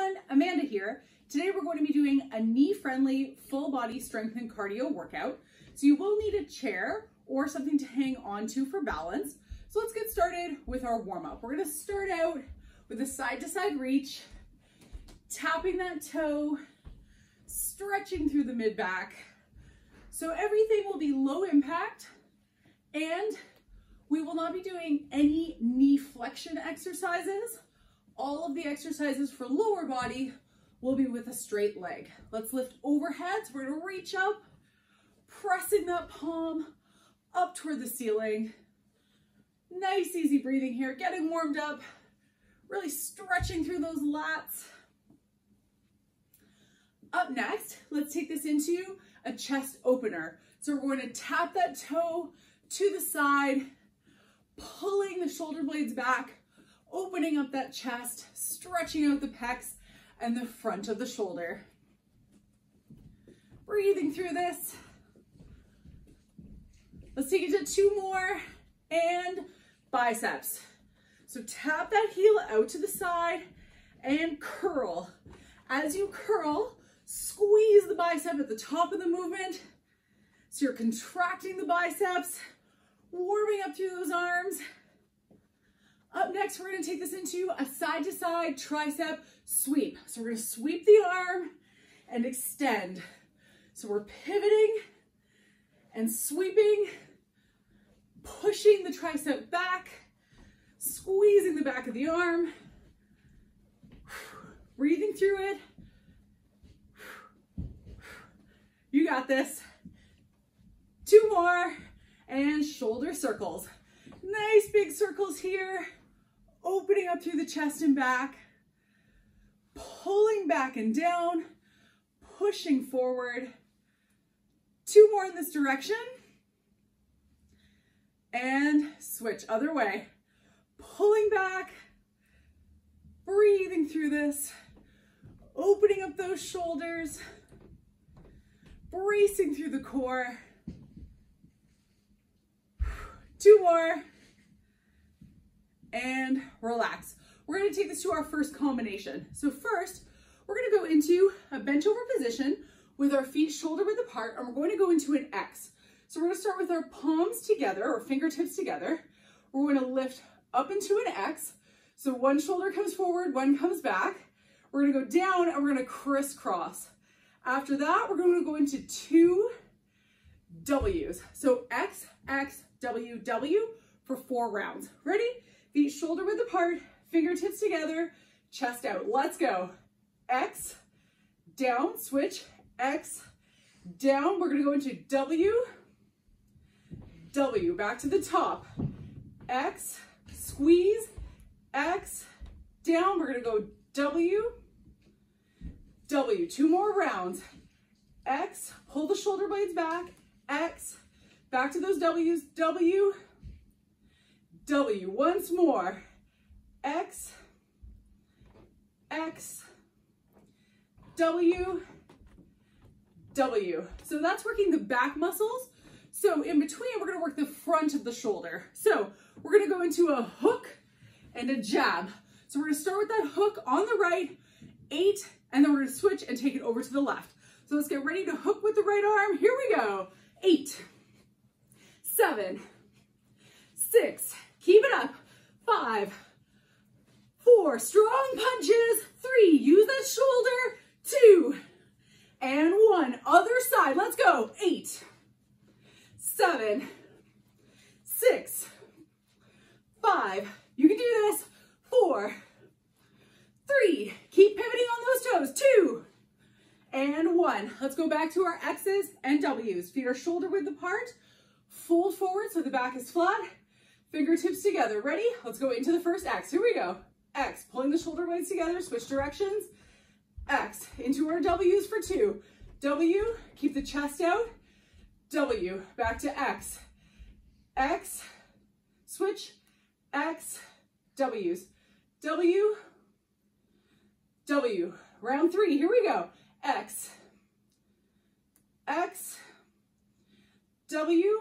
everyone, Amanda here. Today we're going to be doing a knee-friendly full body strength and cardio workout. So you will need a chair or something to hang onto for balance. So let's get started with our warm-up. We're going to start out with a side-to-side reach, tapping that toe, stretching through the mid-back. So everything will be low impact, and we will not be doing any knee flexion exercises. All of the exercises for lower body will be with a straight leg. Let's lift overhead. So we're gonna reach up, pressing that palm up toward the ceiling. Nice, easy breathing here, getting warmed up, really stretching through those lats. Up next, let's take this into a chest opener. So we're going to tap that toe to the side, pulling the shoulder blades back, opening up that chest, stretching out the pecs and the front of the shoulder. Breathing through this. Let's take it to 2 more, and biceps. So tap that heel out to the side and curl. As you curl, squeeze the bicep at the top of the movement. So you're contracting the biceps, warming up through those arms. Up next, we're going to take this into a side-to-side tricep sweep. So we're going to sweep the arm and extend. So we're pivoting and sweeping, pushing the tricep back, squeezing the back of the arm, breathing through it. You got this. 2 more, and shoulder circles. Nice big circles here. Opening up through the chest and back, pulling back and down, pushing forward. 2 more in this direction, and switch other way. Pulling back, breathing through this, opening up those shoulders, bracing through the core. 2 more. And relax. We're going to take this to our first combination. So first, we're going to go into a bench over position with our feet shoulder width apart, and we're going to go into an X. So we're going to start with our palms together, or fingertips together. We're going to lift up into an X. So one shoulder comes forward, one comes back. We're going to go down and we're going to crisscross. After that, we're going to go into 2 W's. So X, X, W, W for 4 rounds. Ready? Feet shoulder width apart, fingertips together, chest out. Let's go. X, down, switch, X, down. We're gonna go into W, W, back to the top. X, squeeze, X, down. We're gonna go W, W. 2 more rounds. X, pull the shoulder blades back, X, back to those W's, W, W. Once more. X, X, W, W. So that's working the back muscles. So in between, we're going to work the front of the shoulder. So we're going to go into a hook and a jab. So we're going to start with that hook on the right, 8, and then we're going to switch and take it over to the left. So let's get ready to hook with the right arm. Here we go. 8, 7, 6, keep it up. 5, 4, strong punches. 3, use that shoulder. 2, and 1. Other side, let's go. 8, 7, 6, 5. You can do this. 4, 3, keep pivoting on those toes. 2, and 1. Let's go back to our X's and W's. Feet are shoulder width apart. Fold forward so the back is flat. Fingertips together. Ready? Let's go into the first X. Here we go. X, pulling the shoulder blades together, switch directions. X, into our W's for 2. W, keep the chest out. W, back to X. X, switch. X, W's. W, W. Round 3, here we go. X, X, W,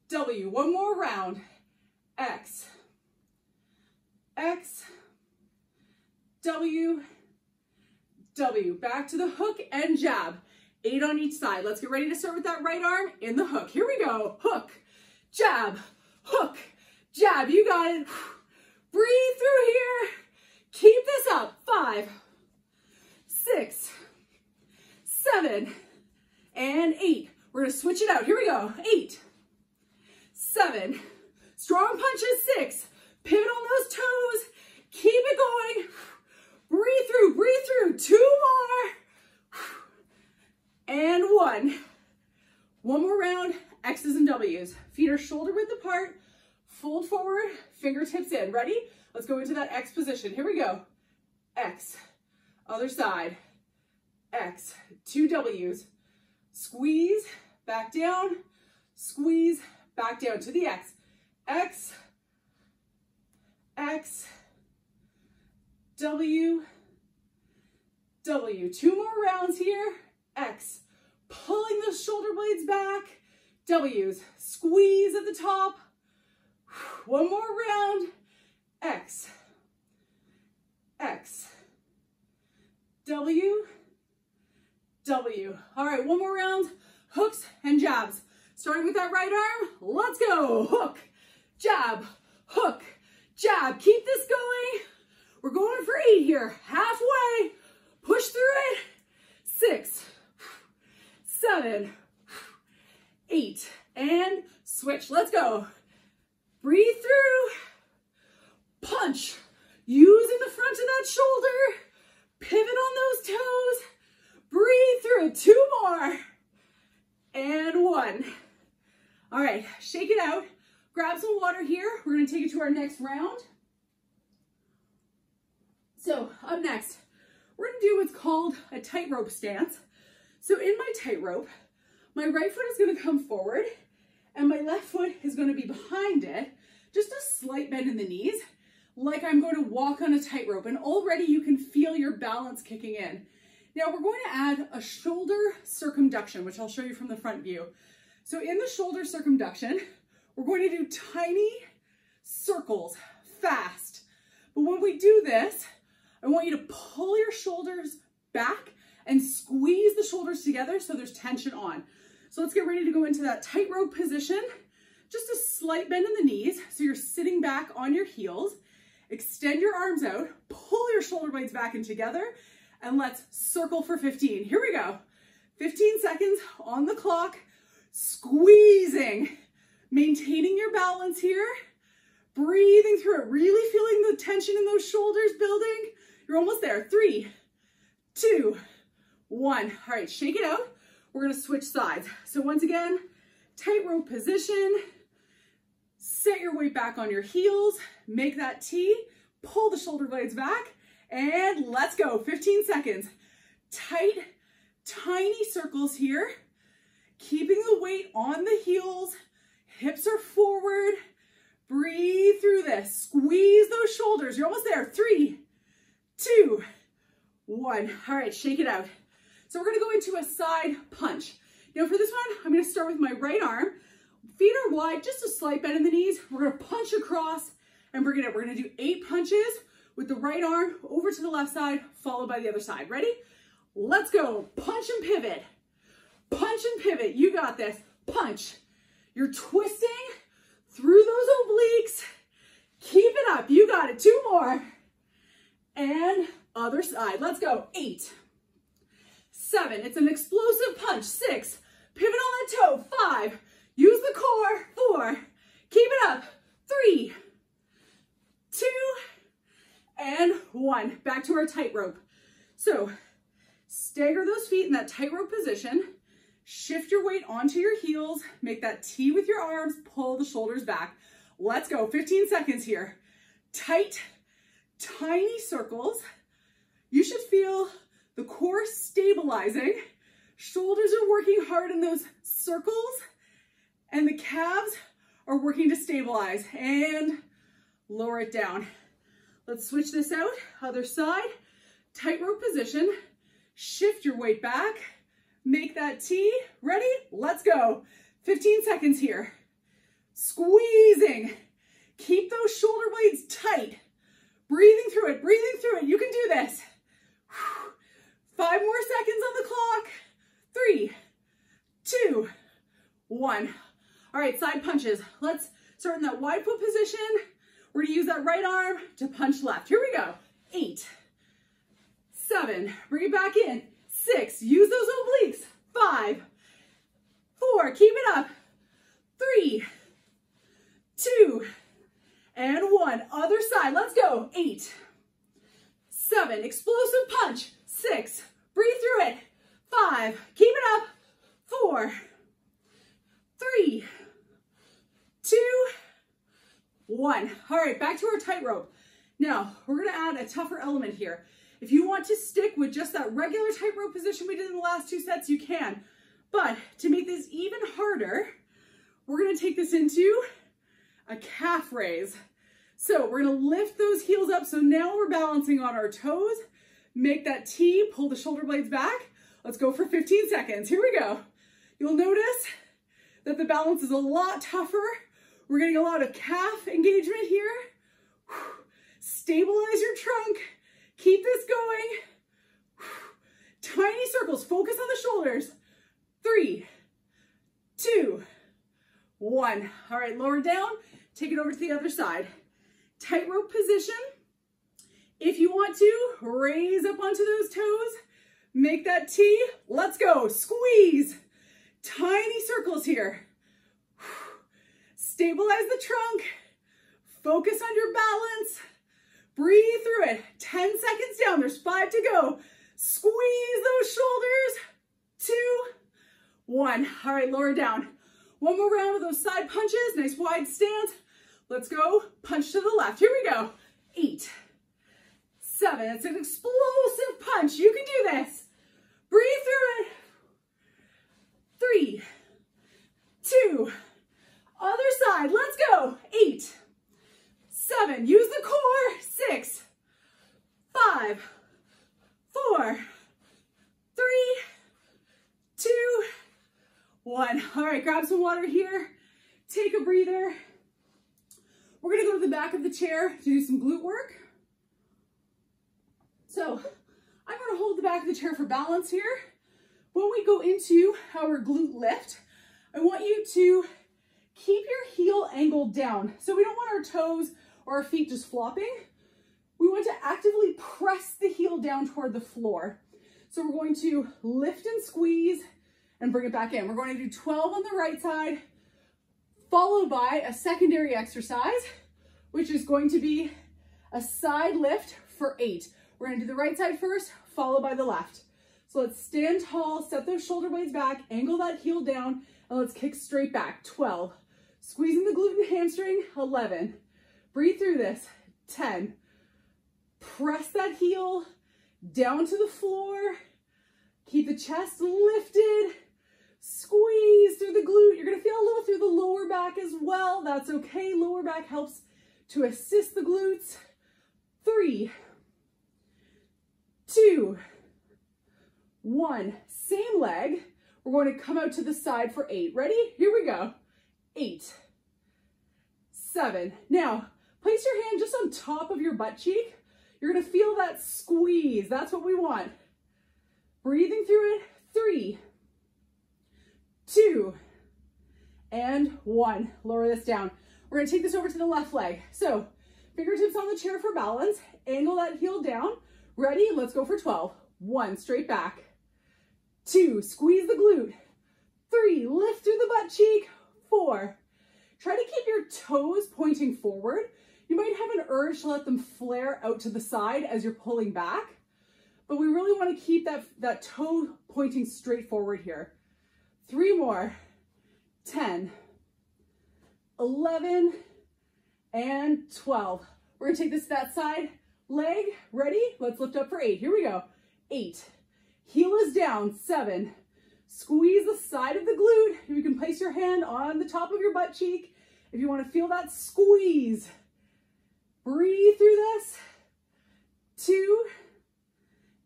W. 1 more round. X, X, W, W. Back to the hook and jab. 8 on each side. Let's get ready to start with that right arm in the hook. Here we go. Hook, jab, hook, jab. You got it. Breathe through here. Keep this up. 5, 6, 7, and 8. We're going to switch it out. Here we go. 8, 7, strong punches. 6, pivot on those toes. Keep it going. Breathe through, breathe through. 2 more. And 1. One more round. X's and W's. Feet are shoulder width apart. Fold forward, fingertips in. Ready? Let's go into that X position. Here we go. X. Other side. X. 2 W's. Squeeze, back down. Squeeze, back down to the X. X. X. W. W. 2 more rounds here. X. Pulling those shoulder blades back. W's. Squeeze at the top. 1 more round. X. X. W. W. All right, 1 more round. Hooks and jabs. Starting with that right arm. Let's go. Hook, jab, hook, jab. Keep this going. We're going for 8 here. Halfway. Push through it. 6, 7, 8, and switch. Let's go. Breathe through. Punch. Using the front of that shoulder. Pivot on those toes. Breathe through. 2 more. And 1. All right, shake it out. Grab some water here. We're going to take it to our next round. So up next, we're going to do what's called a tightrope stance. So in my tightrope, my right foot is going to come forward and my left foot is going to be behind it. Just a slight bend in the knees, like I'm going to walk on a tightrope. And already you can feel your balance kicking in. Now we're going to add a shoulder circumduction, which I'll show you from the front view. So in the shoulder circumduction, we're going to do tiny circles, fast. But when we do this, I want you to pull your shoulders back and squeeze the shoulders together so there's tension on. So let's get ready to go into that tightrope position. Just a slight bend in the knees. So you're sitting back on your heels. Extend your arms out, pull your shoulder blades back and together, and let's circle for 15. Here we go. 15 seconds on the clock. Squeezing, maintaining your balance here. Breathing through it, really feeling the tension in those shoulders building. You're almost there. 3, 2, 1. All right, shake it out. We're gonna switch sides. So once again, tightrope position. Set your weight back on your heels. Make that T. Pull the shoulder blades back. And let's go. 15 seconds. Tight, tiny circles here. Keeping the weight on the heels. Hips are forward. Breathe through this. Squeeze those shoulders. You're almost there. 3, 2, 1. All right, shake it out. So we're going to go into a side punch. Now for this one, I'm going to start with my right arm. Feet are wide, just a slight bend in the knees. We're going to punch across and bring it up. We're going to do 8 punches with the right arm over to the left side, followed by the other side. Ready? Let's go. Punch and pivot. Punch and pivot. You got this. Punch. You're twisting through those obliques. Keep it up. You got it. 2 more. And other side. Let's go. 8, 7. It's an explosive punch. 6. Pivot on the toe. 5. Use the core. 4. Keep it up. 3, 2, and 1. Back to our tightrope. So stagger those feet in that tightrope position. Shift your weight onto your heels. Make that T with your arms. Pull the shoulders back. Let's go. 15 seconds here. Tight, tiny circles. You should feel the core stabilizing. Shoulders are working hard in those circles. And the calves are working to stabilize. And lower it down. Let's switch this out. Other side. Tightrope position. Shift your weight back. Make that T. Ready? Let's go. 15 seconds here. Squeezing. Keep those shoulder blades tight. Breathing through it. Breathing through it. You can do 1. All right, side punches. Let's start in that wide foot position. We're gonna use that right arm to punch left. Here we go. 8, 7, bring it back in. 6, use those obliques. 5, 4, keep it up. 3, 2, and 1. Other side, let's go. 8, 7, explosive punch. 6, breathe through it. 5, keep it up. 4, 3, 2, 1. All right, back to our tightrope. Now, we're gonna add a tougher element here. If you want to stick with just that regular tightrope position we did in the last 2 sets, you can. But to make this even harder, we're gonna take this into a calf raise. So we're gonna lift those heels up. So now we're balancing on our toes. Make that T, pull the shoulder blades back. Let's go for 15 seconds. Here we go. You'll notice that the balance is a lot tougher. We're getting a lot of calf engagement here. Stabilize your trunk. Keep this going. Tiny circles. Focus on the shoulders. 3, 2, 1. All right, lower down. Take it over to the other side. Tightrope position. If you want to, raise up onto those toes. Make that T. Let's go. Squeeze. Tiny circles here. Stabilize the trunk. Focus on your balance. Breathe through it. 10 seconds down. There's 5 to go. Squeeze those shoulders. 2, 1. All right, lower down. One more round of those side punches. Nice wide stance. Let's go. Punch to the left. Here we go. 8, 7. It's an explosive punch. You can do this. Breathe through it. 3, 2. Other side. Let's go. 8, 7. Use the core. 6, 5, 4, 3, 2, 1. All right, grab some water here. Take a breather. We're gonna go to the back of the chair to do some glute work. So I'm gonna hold the back of the chair for balance here. When we go into our glute lift, I want you to keep your heel angled down. So we don't want our toes or our feet just flopping. We want to actively press the heel down toward the floor. So we're going to lift and squeeze and bring it back in. We're going to do 12 on the right side, followed by a secondary exercise, which is going to be a side lift for 8. We're gonna do the right side first, followed by the left. So let's stand tall, set those shoulder blades back, angle that heel down, and let's kick straight back. 12. Squeezing the glute and hamstring. 11. Breathe through this. 10. Press that heel down to the floor. Keep the chest lifted. Squeeze through the glute. You're gonna feel a little through the lower back as well. That's okay. Lower back helps to assist the glutes. 3, 2, 1. Same leg. We're going to come out to the side for 8. Ready? Here we go. 8, 7. Now, place your hand just on top of your butt cheek. You're going to feel that squeeze. That's what we want. Breathing through it. 3, 2, and 1. Lower this down. We're going to take this over to the left leg. So, fingertips on the chair for balance. Angle that heel down. Ready? Let's go for 12. 1, straight back. 2, squeeze the glute. 3, lift through the butt cheek. 4, try to keep your toes pointing forward. You might have an urge to let them flare out to the side as you're pulling back, but we really want to keep that toe pointing straight forward here. 3 more. 10, 11, and 12. We're going to take that side leg. Ready? Let's lift up for 8. Here we go. 8. Heel is down. 7. Squeeze the side of the glute. You can place your hand on the top of your butt cheek if you want to feel that squeeze. Breathe through this. 2,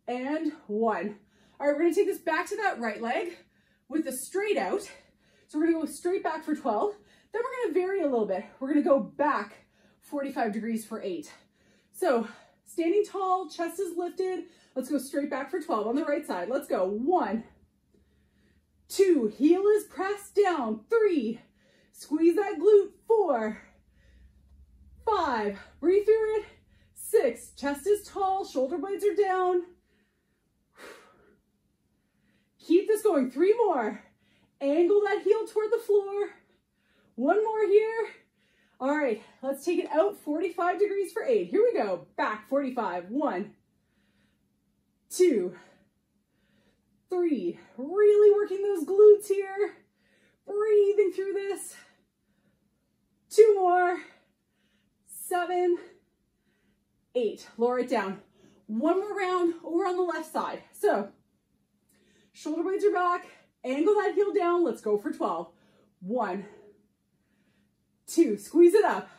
and 1. All right, we're going to take this back to that right leg with the straight out. So we're going to go straight back for 12. Then we're going to vary a little bit. We're going to go back 45 degrees for 8. So standing tall, chest is lifted. Let's go straight back for 12 on the right side. Let's go. 1, 2, heel is pressed down. 3, squeeze that glute. 4, 5, breathe through it. 6, chest is tall, shoulder blades are down. Keep this going. 3 more. Angle that heel toward the floor. 1 more here. All right, let's take it out 45 degrees for 8. Here we go. Back 45. 1, 2, 3. Really working those glutes here. Breathing through this. 2 more. 7, 8. Lower it down. 1 more round over on the left side. So shoulder blades are back. Angle that heel down. Let's go for 12. 1, 2, squeeze it up.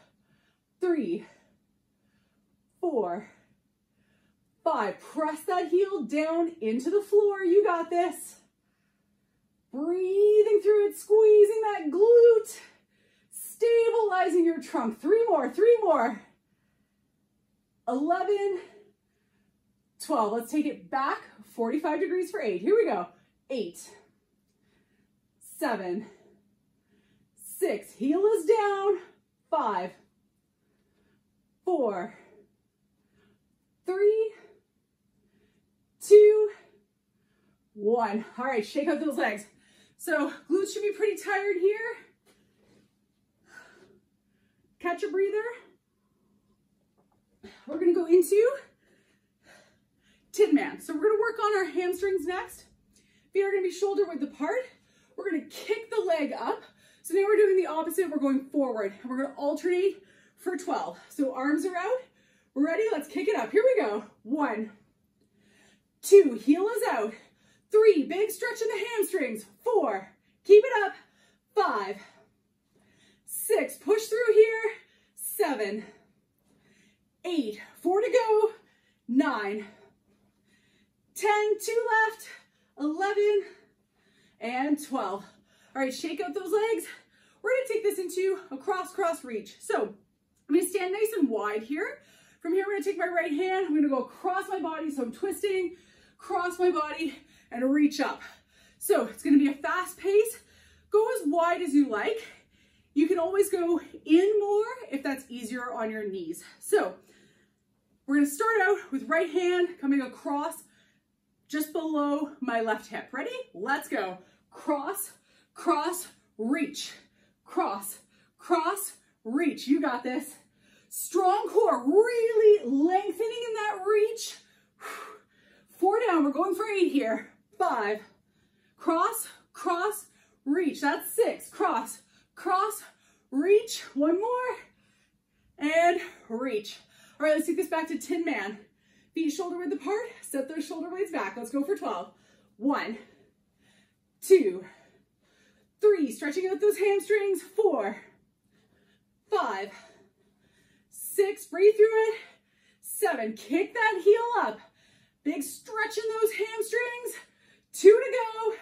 3, 4, 5, press that heel down into the floor. You got this. Breathing through it, squeezing that glute, stabilizing your trunk. 3 more, 3 more. 11, 12. Let's take it back 45 degrees for 8. Here we go. 8, 7, 6, heel is down. 5, 4, 3, 2, 1. All right, shake out those legs. So glutes should be pretty tired here. Catch a breather. We're gonna go into Tin Man. So we're gonna work on our hamstrings next. Feet are gonna be shoulder width apart. We're gonna kick the leg up. So now we're doing the opposite. We're going forward and we're gonna alternate for 12. So arms are out. We're ready, let's kick it up. Here we go. 1, 2, heel is out. 3, big stretch in the hamstrings. 4, keep it up. 5, 6, push through here. 7, 8, 4 to go. 9, 10, 2 left. 11, and 12. All right, shake out those legs. We're gonna take this into a cross reach. So I'm gonna stand nice and wide here. From here, I'm gonna take my right hand. I'm gonna go across my body. So I'm twisting, cross my body, and reach up. So it's gonna be a fast pace. Go as wide as you like. You can always go in more if that's easier on your knees. So we're gonna start out with right hand coming across just below my left hip. Ready? Let's go. Cross, cross, reach. Cross, cross, reach. You got this. Strong core, really lengthening in that reach. 4 down, we're going for 8 here. 5, cross, cross, reach. That's 6, cross, cross, reach. 1 more, and reach. All right, let's take this back to Tin Man. Feet shoulder width apart, set those shoulder blades back. Let's go for 12. 1, 2, 3, stretching out those hamstrings. 4, 5, 6, breathe through it. 7, kick that heel up. Big stretch in those hamstrings. 2 to go.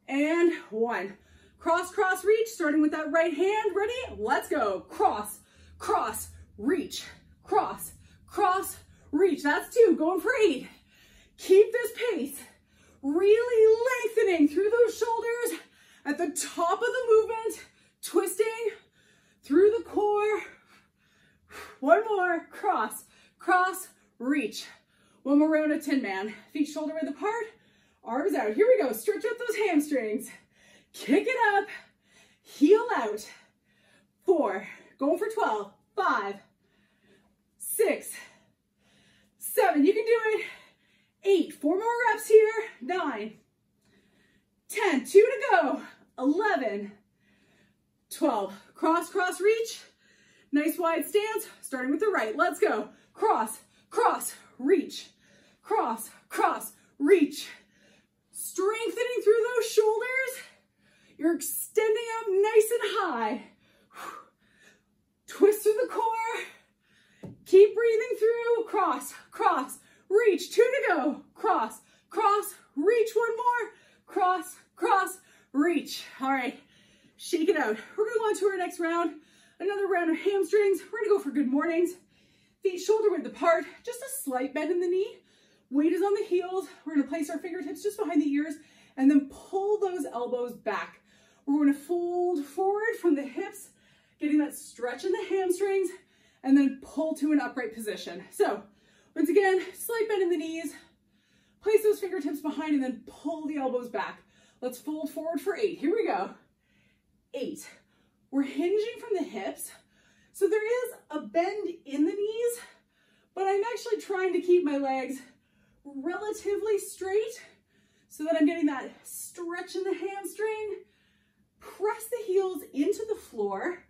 And 1. Cross, cross, reach, starting with that right hand. Ready? Let's go. Cross, cross, reach. Cross, cross, reach. That's 2, going for 8. Keep this pace. Really lengthening through those shoulders at the top of the movement, twisting through the core. 1 more, cross, cross, reach. 1 more round of Tin Man. Feet shoulder width apart, arms out. Here we go, stretch out those hamstrings. Kick it up, heel out. 4, going for 12, 5, 6, 7, you can do it. 8, 4 more reps here. 9, 10, 2 to go. 11, 12, cross, cross, reach. Nice wide stance, starting with the right. Let's go. Cross, cross, reach. Cross, cross, reach. Strengthening through those shoulders. You're extending up nice and high. Twist through the core. Keep breathing through. Cross, cross, reach. 2 to go. Cross, cross, reach. 1 more. Cross, cross, reach. All right, shake it out. We're gonna go on to our next round. Another round of hamstrings. We're gonna go for good mornings. Feet shoulder width apart, just a slight bend in the knee. Weight is on the heels. We're gonna place our fingertips just behind the ears and then pull those elbows back. We're going to fold forward from the hips, getting that stretch in the hamstrings, and then pull to an upright position. So once again, slight bend in the knees, place those fingertips behind, and then pull the elbows back. Let's fold forward for 8. Here we go. 8. We're hinging from the hips. So there is a bend in the knees, but I'm actually trying to keep my legs relatively straight so that I'm getting that stretch in the hamstring. Press the heels into the floor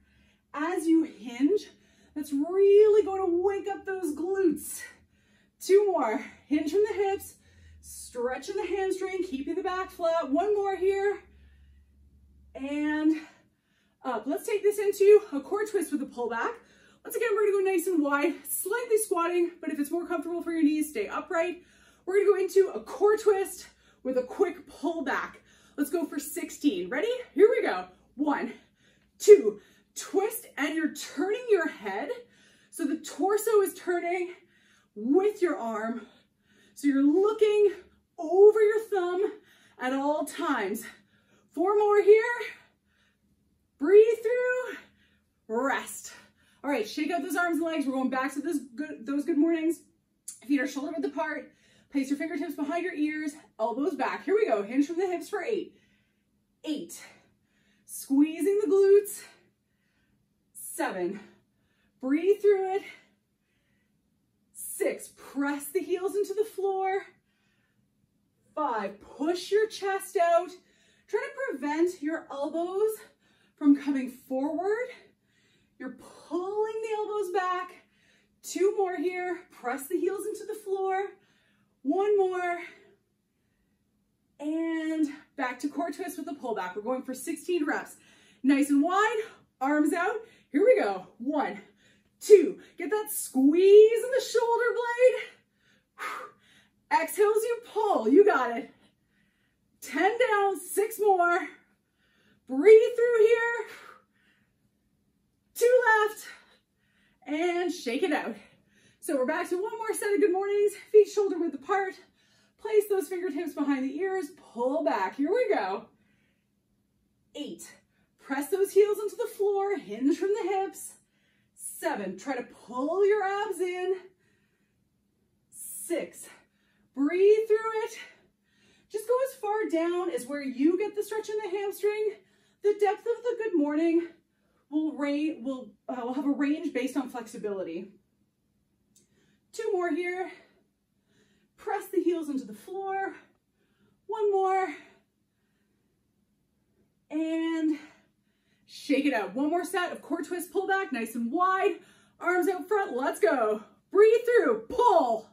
as you hinge. That's really going to wake up those glutes. 2 more. Hinge from the hips, stretch in the hamstring, keeping the back flat. 1 more here. And up. Let's take this into a core twist with a pullback. Once again, we're going to go nice and wide, slightly squatting, but if it's more comfortable for your knees, stay upright. We're going to go into a core twist with a quick pullback. Let's go for 16. Ready? Here we go. 1, 2, twist, and you're turning your head. So the torso is turning with your arm. So you're looking over your thumb at all times. 4 more here. Breathe through, rest. All right, shake out those arms and legs. We're going back to those good mornings. Feet are shoulder width apart. Place your fingertips behind your ears, elbows back. Here we go, hinge from the hips for 8. 8, squeezing the glutes. 7, breathe through it. 6, press the heels into the floor. 5, push your chest out. Try to prevent your elbows from coming forward. You're pulling the elbows back. 2 more here. Press the heels into the floor. 1 more. And back to core twist with the pullback. We're going for 16 reps. Nice and wide, arms out. Here we go. 1, 2. Get that squeeze in the shoulder blade. Exhale as you pull. You got it. 10 down, 6 more. Breathe through here. 2 left. And shake it out. So we're back to 1 more set of good mornings. Feet shoulder width apart. Place those fingertips behind the ears. Pull back. Here we go. 8. Press those heels into the floor. Hinge from the hips. 7. Try to pull your abs in. 6. Breathe through it. Just go as far down as where you get the stretch in the hamstring. The depth of the good morning will have a range based on flexibility. 2 more here. Press the heels into the floor. 1 more. And shake it out. 1 more set of core twist pullback, nice and wide. Arms out front, let's go. Breathe through, pull.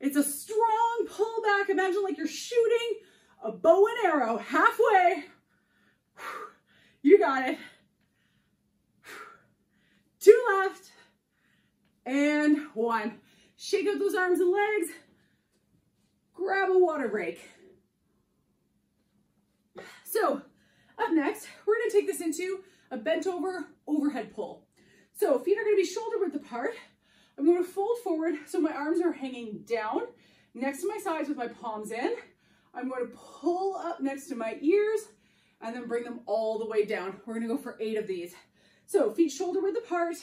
It's a strong pullback. Imagine like you're shooting a bow and arrow halfway. You got it. 2 left. And 1. Shake out those arms and legs. Grab a water break. So up next, we're going to take this into a bent over overhead pull. So feet are going to be shoulder width apart. I'm going to fold forward so my arms are hanging down next to my sides with my palms in. I'm going to pull up next to my ears and then bring them all the way down. We're going to go for 8 of these. So feet shoulder width apart,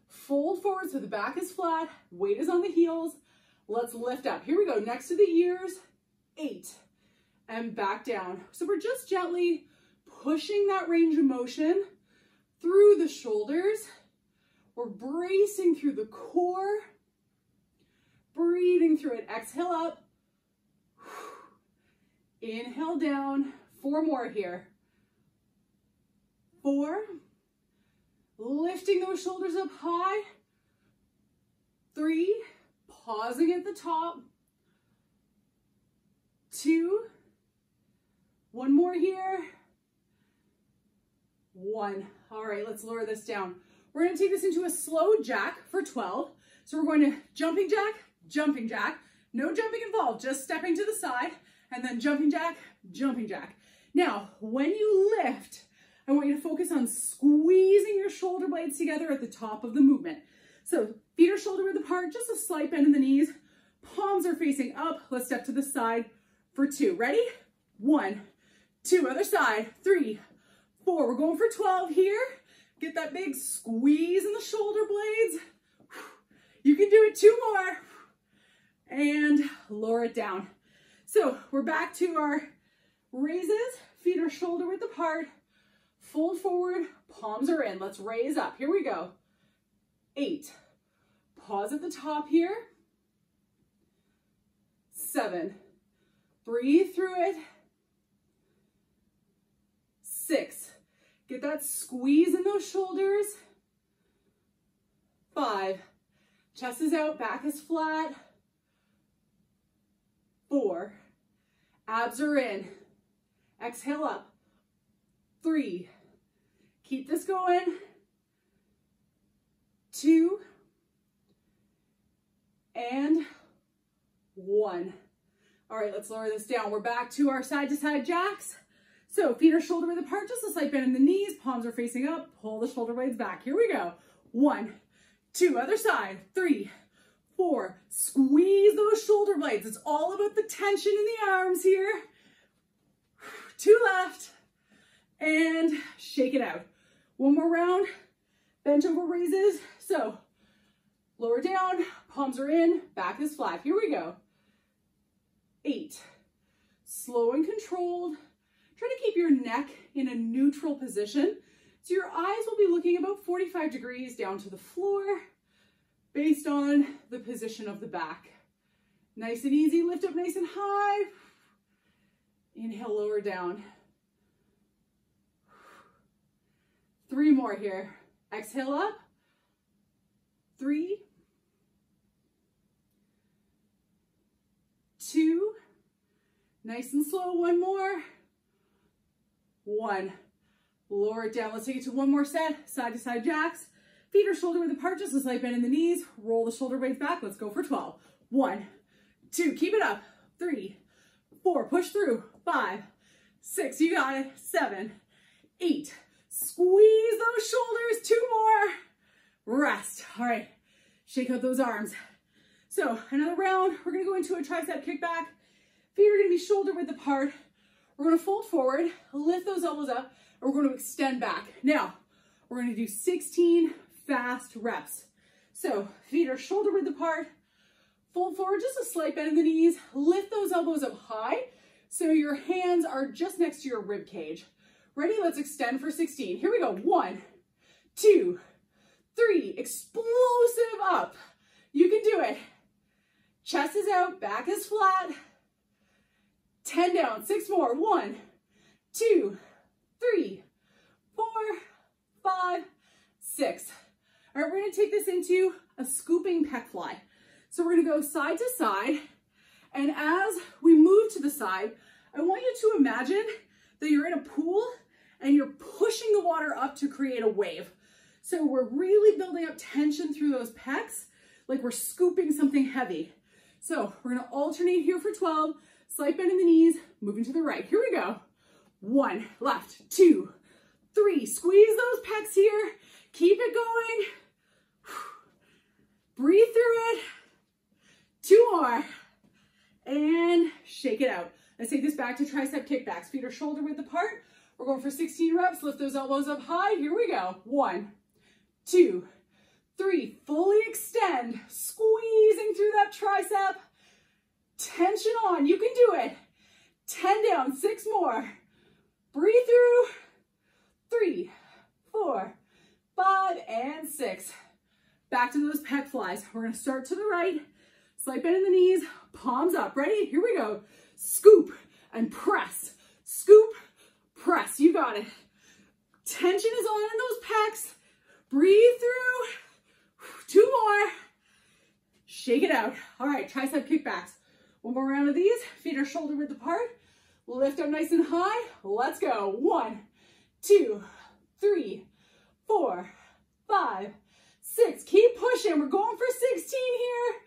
fold forward so the back is flat, weight is on the heels. Let's lift up. Here we go, next to the ears, 8, and back down. So we're just gently pushing that range of motion through the shoulders. We're bracing through the core, breathing through it. Exhale up, inhale down. 4 more here. 4, lifting those shoulders up high. 3, pausing at the top. 2, 1 more here. 1. All right, let's lower this down. We're going to take this into a slow jack for 12. So we're going to jumping jack, no jumping involved, just stepping to the side, and then jumping jack, jumping jack. Now, when you lift, I want you to focus on squeezing your shoulder blades together at the top of the movement. So feet are shoulder width apart, just a slight bend in the knees. Palms are facing up. Let's step to the side for 2. Ready? 1, 2, other side, 3, 4. We're going for 12 here. Get that big squeeze in the shoulder blades. You can do it 2 more and lower it down. So we're back to our raises. Feet are shoulder width apart. Fold forward, palms are in. Let's raise up. Here we go. 8. Pause at the top here. 7. Breathe through it. 6. Get that squeeze in those shoulders. 5. Chest is out, back is flat. 4. Abs are in. Exhale up. 3. Keep this going. 2. And 1. All right, let's lower this down. We're back to our side to side jacks. So feet are shoulder width apart, just a slight bend in the knees, palms are facing up, pull the shoulder blades back. Here we go. 1, 2, other side, 3, 4. Squeeze those shoulder blades. It's all about the tension in the arms here. 2 left, and shake it out. 1 more round, bench over raises. So lower down, palms are in, back is flat. Here we go. 8, slow and controlled. Try to keep your neck in a neutral position. So your eyes will be looking about 45 degrees down to the floor based on the position of the back. Nice and easy, lift up nice and high. Inhale, lower down. 3 more here. Exhale up. 3, 2, nice and slow, 1 more. 1. Lower it down. Let's take it to 1 more set. Side to side jacks. Feet are shoulder width apart, just a slight bend in the knees. Roll the shoulder blades back. Let's go for 12. 1, 2, keep it up. 3, 4, push through. 5, 6, you got it. 7, 8. Squeeze those shoulders. 2 more. Rest. All right. Shake out those arms. So another round. We're going to go into a tricep kickback. Feet are going to be shoulder width apart. We're going to fold forward, lift those elbows up, and we're going to extend back. Now, we're going to do 16 fast reps. So feet are shoulder width apart, fold forward, just a slight bend in the knees, lift those elbows up high so your hands are just next to your rib cage. Ready? Let's extend for 16. Here we go. 1, 2, 3, explosive up. You can do it. Chest is out, back is flat. 10 down, 6 more. 1, 2, 3, 4, 5, 6. All right, we're going to take this into a scooping pec fly. So we're going to go side to side. And as we move to the side, I want you to imagine that you're in a pool and you're pushing the water up to create a wave. So we're really building up tension through those pecs, like we're scooping something heavy. So we're going to alternate here for 12. Slight bend in the knees, moving to the right. Here we go. 1, left, 2, 3. Squeeze those pecs here. Keep it going. Breathe through it. 2 more. And shake it out. Let's take this back to tricep kickbacks. Feet are shoulder width apart. We're going for 16 reps. Lift those elbows up high. Here we go. 1, 2, 3. Fully extend. Squeezing through that tricep. Tension on. You can do it. 10 down. 6 more. Breathe through. 3, 4, 5, and 6. Back to those pec flies. We're going to start to the right. Slight bend in the knees. Palms up. Ready? Here we go. Scoop and press. Scoop, press. You got it. Tension is on in those pecs. Breathe through. 2 more. Shake it out. All right, tricep kickbacks. 1 more round of these. Feet are shoulder width apart. Lift up nice and high. Let's go. 1, 2, 3, 4, 5, 6. Keep pushing. We're going for 16 here.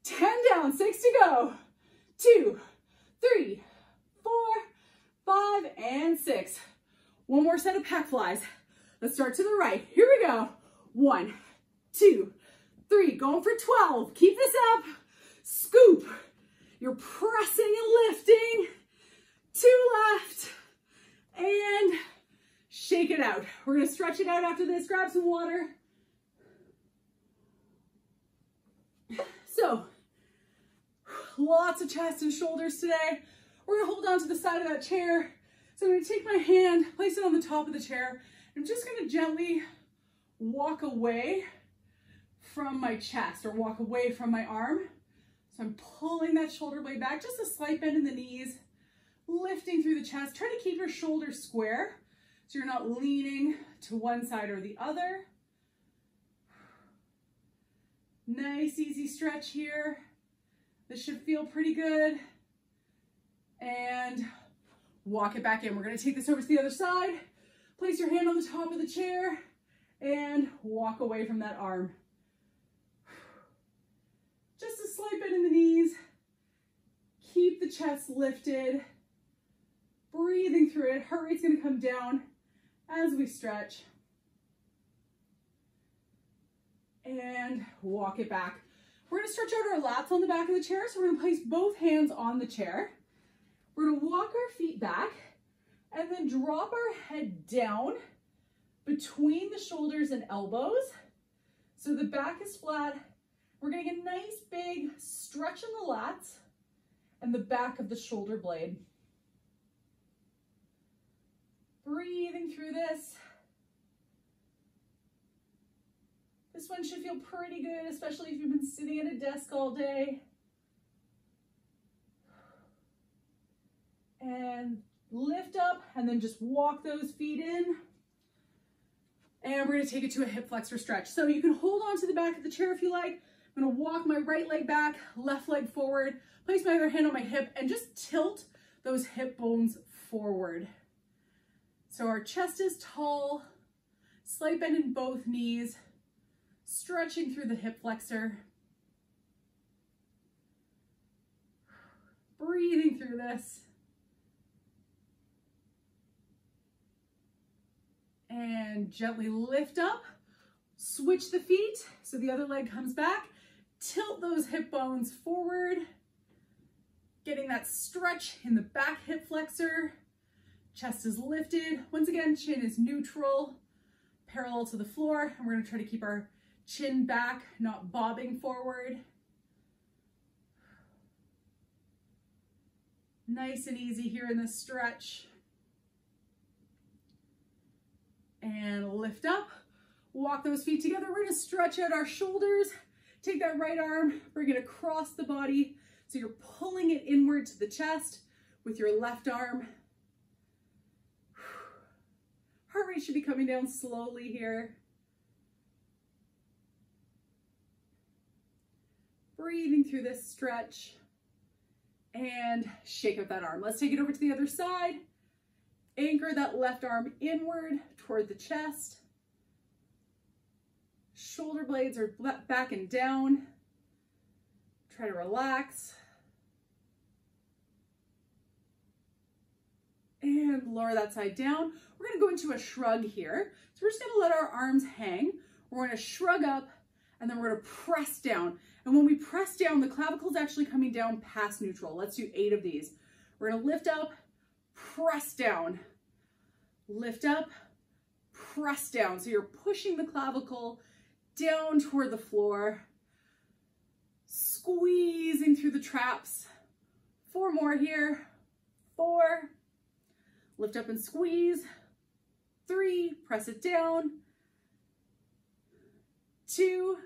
10 down. 6 to go. 2, 3, 4, 5, and 6. 1 more set of pec flies. Let's start to the right. Here we go. 1, 2, 3. Going for 12. Keep this up. Scoop. You're pressing and lifting. 2 out. We're gonna stretch it out after this. Grab some water. So, lots of chest and shoulders today. We're gonna hold on to the side of that chair. So I'm gonna take my hand, place it on the top of the chair. I'm just gonna gently walk away from my chest or walk away from my arm. So I'm pulling that shoulder blade back, just a slight bend in the knees, lifting through the chest. Try to keep your shoulders square so you're not leaning to one side or the other. Nice, easy stretch here. This should feel pretty good. And walk it back in. We're going to take this over to the other side. Place your hand on the top of the chair and walk away from that arm. Just a slight bend in the knees. Keep the chest lifted. Breathing through it. Heart rate's going to come down as we stretch. And walk it back. We're going to stretch out our lats on the back of the chair. So we're going to place both hands on the chair. We're going to walk our feet back and then drop our head down between the shoulders and elbows. So the back is flat. We're going to get a nice big stretch in the lats and the back of the shoulder blade. Breathing through this. This one should feel pretty good, especially if you've been sitting at a desk all day. And lift up and then just walk those feet in. And we're going to take it to a hip flexor stretch. So you can hold on to the back of the chair if you like. I'm going to walk my right leg back, left leg forward, place my other hand on my hip and just tilt those hip bones forward. So our chest is tall, slight bend in both knees, stretching through the hip flexor. Breathing through this. And gently lift up, switch the feet so the other leg comes back, tilt those hip bones forward, getting that stretch in the back hip flexor, chest is lifted. Once again, chin is neutral, parallel to the floor, and we're going to try to keep our chin back, not bobbing forward. Nice and easy here in this stretch. And lift up, walk those feet together. We're going to stretch out our shoulders. Take that right arm, bring it across the body. So you're pulling it inward to the chest with your left arm. Heart rate should be coming down slowly here. Breathing through this stretch and shake out that arm. Let's take it over to the other side. Anchor that left arm inward toward the chest. Shoulder blades are back and down. Try to relax. And lower that side down. We're going to go into a shrug here. So we're just going to let our arms hang. We're going to shrug up and then we're going to press down. And when we press down, the clavicle is actually coming down past neutral. Let's do 8 of these. We're going to lift up, press down, lift up, press down. So you're pushing the clavicle down toward the floor, squeezing through the traps. 4 more here. 4, lift up and squeeze. 3, press it down. 2,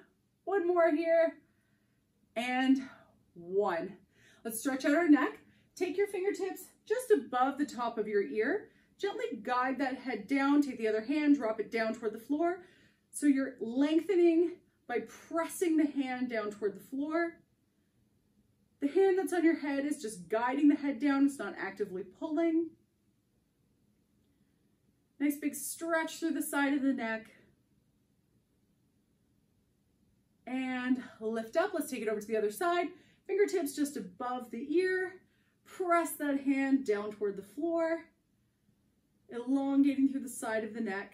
1 more here. And 1. Let's stretch out our neck. Take your fingertips just above the top of your ear. Gently guide that head down. Take the other hand, drop it down toward the floor. So you're lengthening by pressing the hand down toward the floor. The hand that's on your head is just guiding the head down. It's not actively pulling. Nice big stretch through the side of the neck. And lift up. Let's take it over to the other side. Fingertips just above the ear. Press that hand down toward the floor, elongating through the side of the neck.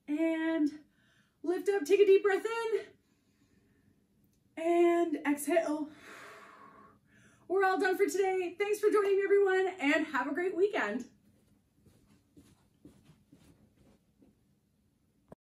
And lift up, take a deep breath in. And exhale. We're all done for today. Thanks for joining me, everyone, and have a great weekend.